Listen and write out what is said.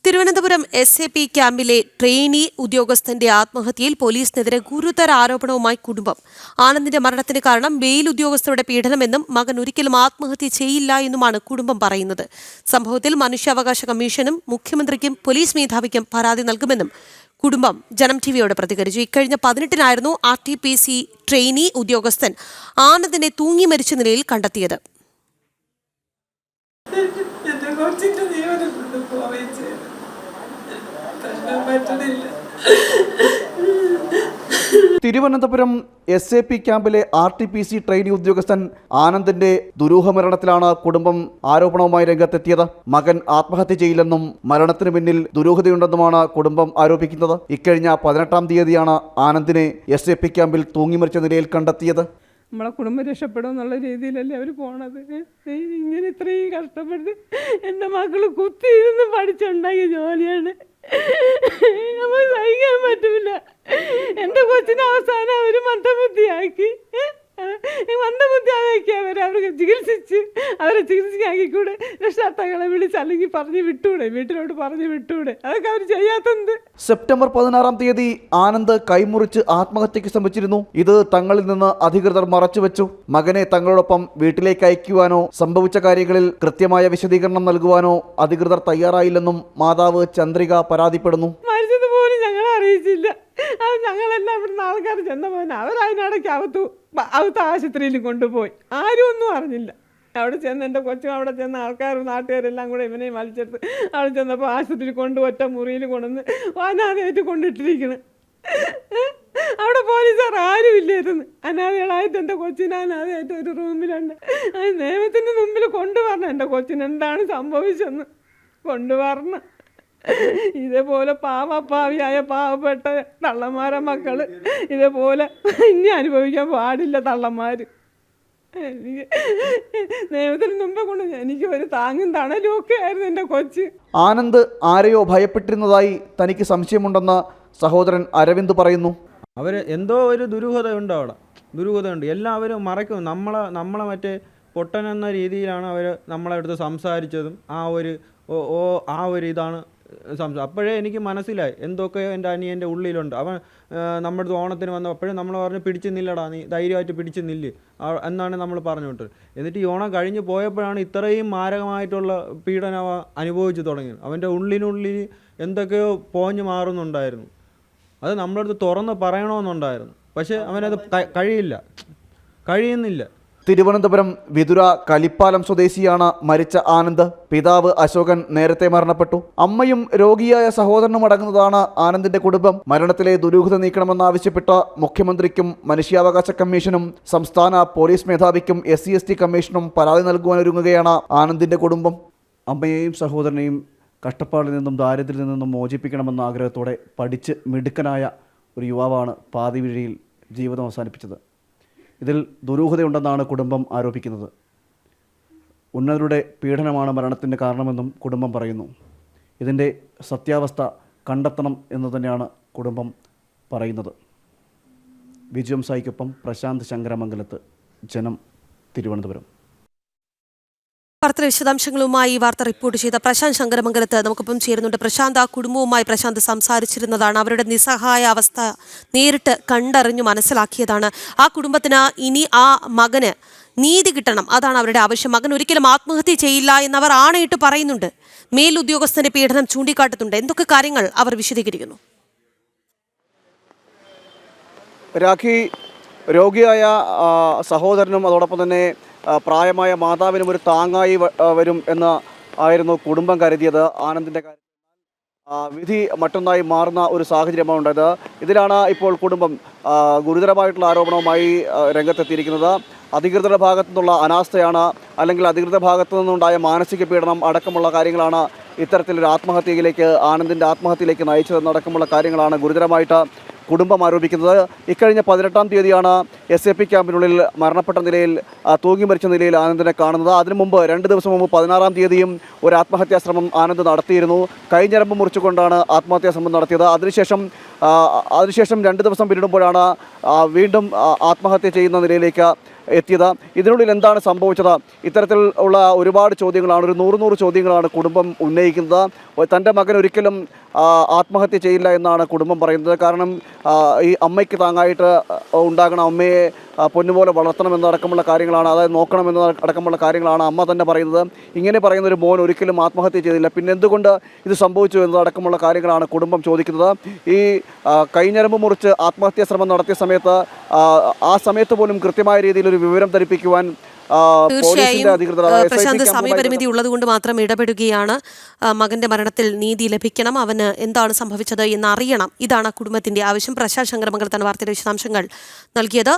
Thiruvananthapuram SAP ക്യാമ്പിലെ trainee ഉദ്യോഗസ്ഥന്റെ ആത്മഹത്യയിൽ പോലീസിനെതിരെ ഗുരുതര ആരോപണവുമായി കുടുംബം. ആനന്ദിന്റെ മരണത്തിന് കാരണം ബെയിൽ ഉദ്യോഗസ്ഥരുടെ പീഡനമെന്നും മകൻ ഒരിക്കലും ആത്മഹത്യ ചെയ്യില്ല എന്നുമാണ് കുടുംബം പറയുന്നത്. സംഭവത്തിൽ മനുഷ്യാവകാശ കമ്മീഷനും മുഖ്യമന്ത്രിക്കും പോലീസ് മേധാവിക്കും പരാതി നൽകുമെന്നും കുടുംബം ജനം ടിവിയോട് പ്രതികരിച്ചു. ഇക്കഴിഞ്ഞ 18-നായിരുന്നു RTPC ട്രെയിനി ഉദ്യോഗസ്ഥൻ ആനന്ദിനെ തൂങ്ങി മരിച്ച നിലയിൽ കണ്ടെത്തിയത്. തിരുവനന്തപുരം SAP ക്യാമ്പിലെ RTPC ട്രെയിനി ഉദ്യോഗസ്ഥൻ ആനന്ദിന്റെ ദുരൂഹമരണത്തിലാണ് കുടുംബം ആരോപണവുമായി രംഗത്തെത്തിയത്. മകൻ ആത്മഹത്യ ചെയ്യില്ലെന്നും മരണത്തിന് പിന്നിൽ ദുരൂഹതയുണ്ടെന്നുമാണ് കുടുംബം ആരോപിക്കുന്നത്. ഇക്കഴിഞ്ഞ 18-ാം തീയതിയാണ് ആനന്ദിനെ SAP ക്യാമ്പിൽ തൂങ്ങിമരിച്ച നിലയിൽ കണ്ടെത്തിയത്. നമ്മളെ കുടുംബം രക്ഷപ്പെടും എന്നുള്ള രീതിയിലല്ലേ അവർ പോണത്. ഇങ്ങനെ ഇത്രയും കഷ്ടപ്പെട്ട് എൻ്റെ മക്കൾ കുത്തിയിരുന്ന് പഠിച്ചുണ്ടാക്കിയ ജോലിയാണ്. നമുക്ക് സഹിക്കാൻ പറ്റില്ല. എൻ്റെ കൊച്ചിനെ അവസാനം അവർ മന്ദബുദ്ധിയാക്കി അവർക്ക് അവരെ ചികിത്സയാക്കിക്കൂടെ, രക്ഷാർത്ഥകളെ വിളിച്ച് അല്ലെങ്കിൽ പറഞ്ഞു വിട്ടൂടെ, വീട്ടിലോട്ട് പറഞ്ഞു വിട്ടൂടെ, അതൊക്കെ അവർ ചെയ്യാത്തത്. സെപ്റ്റംബർ 16-ാം തീയതി ആനന്ദ് കൈമുറിച്ച് ആത്മഹത്യക്ക് ശ്രമിച്ചിരുന്നു. ഇത് തങ്ങളിൽ നിന്ന് അധികൃതർ മറച്ചുവെച്ചു. മകനെ തങ്ങളോടൊപ്പം വീട്ടിലേക്ക് അയക്കുവാനോ സംഭവിച്ച കാര്യങ്ങളിൽ കൃത്യമായ വിശദീകരണം നൽകുവാനോ അധികൃതർ തയ്യാറായില്ലെന്നും മാതാവ് ചന്ദ്രിക പരാതിപ്പെടുന്നു. മരിച്ചതുപോലും ഞങ്ങളെ അറിയിച്ചില്ല. അത് ഞങ്ങളെല്ലാം ഇവിടുന്ന് ആൾക്കാർ ചെന്നപ്പോൾ അവരതിനിടയ്ക്ക് അകത്ത് ആശുപത്രിയിൽ കൊണ്ടുപോയി. ആരും ഒന്നും അറിഞ്ഞില്ല. അവിടെ ചെന്ന് എൻ്റെ കൊച്ചും അവിടെ ചെന്ന ആൾക്കാരും നാട്ടുകാരെല്ലാം കൂടെ ഇവനെയും വലിച്ചെടുത്ത് അവിടെ ചെന്നപ്പോൾ ആശുപത്രിയിൽ ഒറ്റ മുറിയിൽ കൊണ്ടുവന്ന് അനാഥയായിട്ട് കൊണ്ടിട്ടിരിക്കണം. അവിടെ പോലീസുകാർ ആരും ഇല്ലായിരുന്നു. അനാഥകളായിട്ട് എൻ്റെ കൊച്ചിനെ അനാഥയായിട്ട് ഒരു റൂമിലുണ്ട്. നിയമത്തിൻ്റെ മുമ്പിൽ കൊണ്ടുവരണം. എൻ്റെ കൊച്ചിന് എന്താണ് സംഭവിച്ചെന്ന് കൊണ്ടുവരണം. ഇതേപോലെ പാവപ്പാവിയായ പാവപ്പെട്ട തള്ളന്മാരെ മക്കൾ ഇതേപോലെ ഇനി അനുഭവിക്കാൻ പാടില്ല. തള്ളന്മാർ എനിക്ക് നിയമത്തിന് മുമ്പേ കൊണ്ട് എനിക്ക് ഒരു താങ്ങും തണലും ഒക്കെ ആയിരുന്നു എൻ്റെ കൊച്ച്. ആനന്ദ് ആരെയോ ഭയപ്പെട്ടിരുന്നതായി തനിക്ക് സംശയമുണ്ടെന്ന് സഹോദരൻ അരവിന്ദ് പറയുന്നു. അവർ എന്തോ ഒരു ദുരൂഹതയുണ്ട്. അവിടെ ദുരൂഹതയുണ്ട്. എല്ലാവരും മറയ്ക്കും. നമ്മളെ മറ്റേ പൊട്ടൻ എന്ന രീതിയിലാണ് അവർ നമ്മളെ അടുത്ത് സംസാരിച്ചതും. ആ ഒരു ഇതാണ് സംസാരം. അപ്പോഴേ എനിക്ക് മനസ്സിലായി എന്തൊക്കെ എൻ്റെ അനിയൻ്റെ ഉള്ളിലുണ്ട്. അവൻ നമ്മുടെ അടുത്ത് ഓണത്തിന് വന്ന അപ്പോഴും നമ്മൾ പറഞ്ഞു പിടിച്ച് നില്ലടാ, നീ ധൈര്യമായിട്ട് പിടിച്ച് നില്ല് എന്നാണ് നമ്മൾ പറഞ്ഞു വിട്ടത്. എന്നിട്ട് ഈ ഓണം കഴിഞ്ഞ് പോയപ്പോഴാണ് ഇത്രയും മാരകമായിട്ടുള്ള പീഡനം അനുഭവിച്ചു തുടങ്ങിയത്. അവൻ്റെ ഉള്ളിനുള്ളിൽ എന്തൊക്കെയോ പോഞ്ഞ് മാറുന്നുണ്ടായിരുന്നു. അത് നമ്മളടുത്ത് തുറന്ന് പറയണമെന്നുണ്ടായിരുന്നു. പക്ഷേ അവനത് കഴിയുന്നില്ല. തിരുവനന്തപുരം വിതുര കലിപ്പാലം സ്വദേശിയാണ് മരിച്ച ആനന്ദ്. പിതാവ് അശോകൻ നേരത്തെ മരണപ്പെട്ടു. അമ്മയും രോഗിയായ സഹോദരനും അടങ്ങുന്നതാണ് ആനന്ദിന്റെ കുടുംബം. മരണത്തിലെ ദുരൂഹത നീക്കണമെന്നാവശ്യപ്പെട്ട മുഖ്യമന്ത്രിക്കും മനുഷ്യാവകാശ കമ്മീഷനും സംസ്ഥാന പോലീസ് മേധാവിക്കും SC/ST കമ്മീഷനും പരാതി നൽകുവാനൊരുങ്ങുകയാണ് ആനന്ദിന്റെ കുടുംബം. അമ്മയെയും സഹോദരനെയും കഷ്ടപ്പാടിൽ നിന്നും ദാരിദ്ര്യത്തിൽ നിന്നും മോചിപ്പിക്കണമെന്ന ആഗ്രഹത്തോടെ പഠിച്ച് മിടുക്കനായ ഒരു യുവാവാണ് പാതിവഴിയിൽ ജീവിതം അവസാനിപ്പിച്ചത്. ഇതിൽ ദുരൂഹതയുണ്ടെന്നാണ് കുടുംബം ആരോപിക്കുന്നത്. ഉന്നതരുടെ പീഡനമാണ് മരണത്തിൻ്റെ കാരണമെന്നും കുടുംബം പറയുന്നു. ഇതിൻ്റെ സത്യാവസ്ഥ കണ്ടെത്തണം എന്ന് തന്നെയാണ് കുടുംബം പറയുന്നത്. വിജയം സായിക്കൊപ്പം പ്രശാന്ത് ശങ്കരമംഗലത്ത്, ജനം, തിരുവനന്തപുരം. വാർത്ത വിശദാംശങ്ങളുമായി വാർത്ത റിപ്പോർട്ട് ചെയ്ത പ്രശാന്ത് ശങ്കരമംഗലത്ത് നമുക്കൊപ്പം ചേരുന്നുണ്ട്. പ്രശാന്ത്, ആ കുടുംബവുമായി പ്രശാന്ത് സംസാരിച്ചിരുന്നതാണ്. അവരുടെ നിസ്സഹായ അവസ്ഥ നേരിട്ട് കണ്ടറിഞ്ഞു മനസ്സിലാക്കിയതാണ്. ആ കുടുംബത്തിന് ഇനി ആ മകന് നീതി കിട്ടണം, അതാണ് അവരുടെ ആവശ്യം. മകൻ ഒരിക്കലും ആത്മഹത്യ ചെയ്യില്ല എന്നവർ ആണയിട്ട് പറയുന്നുണ്ട്. മേലുദ്യോഗസ്ഥന്റെ പീഡനം ചൂണ്ടിക്കാട്ടുന്നുണ്ട്. എന്തൊക്കെ കാര്യങ്ങൾ അവർ വിശദീകരിക്കുന്നു? രാഖി, രോഗിയായ സഹോദരനും അതോടൊപ്പം തന്നെ പ്രായമായ മാതാവിനും ഒരു താങ്ങായി വരും എന്ന് ആയിരുന്നു കുടുംബം കരുതിയത്. ആനന്ദിൻ്റെ കാര്യം വിധി മറ്റൊന്നായി മാറുന്ന ഒരു സാഹചര്യമാണ് ഉണ്ടായത്. ഇതിലാണ് ഇപ്പോൾ കുടുംബം ഗുരുതരമായിട്ടുള്ള ആരോപണവുമായി രംഗത്തെത്തിയിരിക്കുന്നത്. അധികൃതരുടെ ഭാഗത്തു നിന്നുള്ള അനാസ്ഥയാണ്, അല്ലെങ്കിൽ അധികൃതരുടെ ഭാഗത്തു നിന്നുണ്ടായ മാനസിക പീഡനം അടക്കമുള്ള കാര്യങ്ങളാണ് ഇത്തരത്തിലൊരു ആനന്ദിൻ്റെ ആത്മഹത്യയിലേക്ക് നയിച്ചതെന്നടക്കമുള്ള കാര്യങ്ങളാണ് ഗുരുതരമായിട്ട് കുടുംബം ആരോപിക്കുന്നത്. ഇക്കഴിഞ്ഞ 18-ാം തീയതിയാണ് SAP ക്യാമ്പിനുള്ളിൽ മരണപ്പെട്ട നിലയിൽ തൂങ്ങി മരിച്ച നിലയിൽ ആനന്ദിനെ കാണുന്നത്. അതിനു മുമ്പ് 2 ദിവസം മുമ്പ് 16-ാം തീയതിയും ഒരു ആത്മഹത്യാ ശ്രമം ആനന്ദ് നടത്തിയിരുന്നു. കൈഞ്ഞരമ്പ് മുറിച്ചുകൊണ്ടാണ് ആത്മഹത്യാ ശ്രമം നടത്തിയത്. അതിനുശേഷം 2 ദിവസം പിന്നിടുമ്പോഴാണ് വീണ്ടും ആത്മഹത്യ ചെയ്യുന്ന നിലയിലേക്ക് എത്തിയത്. ഇതിനുള്ളിൽ എന്താണ് സംഭവിച്ചത്? ഇത്തരത്തിൽ ഉള്ള ഒരുപാട് ചോദ്യങ്ങളാണ്, ഒരു 100 ചോദ്യങ്ങളാണ് കുടുംബം ഉന്നയിക്കുന്നത്. തൻ്റെ മകൻ ഒരിക്കലും ആത്മഹത്യ ചെയ്യില്ല എന്നാണ് കുടുംബം പറയുന്നത്. കാരണം ഈ അമ്മയ്ക്ക് താങ്ങായിട്ട് ഉണ്ടാകണം, അമ്മയെ പൊന്നുപോലെ വളർത്തണമെന്നടക്കമുള്ള കാര്യങ്ങളാണ്, അതായത് നോക്കണമെന്ന അടക്കമുള്ള കാര്യങ്ങളാണ് അമ്മ തന്നെ പറയുന്നത്. ഇങ്ങനെ പറയുന്ന ഒരു മോൻ ഒരിക്കലും ആത്മഹത്യ ചെയ്തില്ല, പിന്നെ എന്തുകൊണ്ട് ഇത് സംഭവിച്ചു എന്നതടക്കമുള്ള കാര്യങ്ങളാണ് കുടുംബം ചോദിക്കുന്നത്. ഈ കൈഞ്ഞരമ്പ് മുറിച്ച് ആത്മഹത്യാ ശ്രമം നടത്തിയ സമയത്ത് ആ സമയത്ത് പോലും കൃത്യമായ രീതിയിൽ ഒരു വിവരം ധരിപ്പിക്കുവാൻ തീർച്ചയായും പ്രശാന്ത് സമയപരിമിതി ഉള്ളതുകൊണ്ട് മാത്രം ഇടപെടുകയാണ്. മകന്റെ മരണത്തിൽ നീതി ലഭിക്കണം, അവന് എന്താണ് സംഭവിച്ചത് എന്നറിയണം, ഇതാണ് കുടുംബത്തിന്റെ ആവശ്യം. പ്രശാന്ത് ശങ്കരമംഗലത്താണ് വാർത്തയുടെ വിശദാംശങ്ങൾ നൽകിയത്.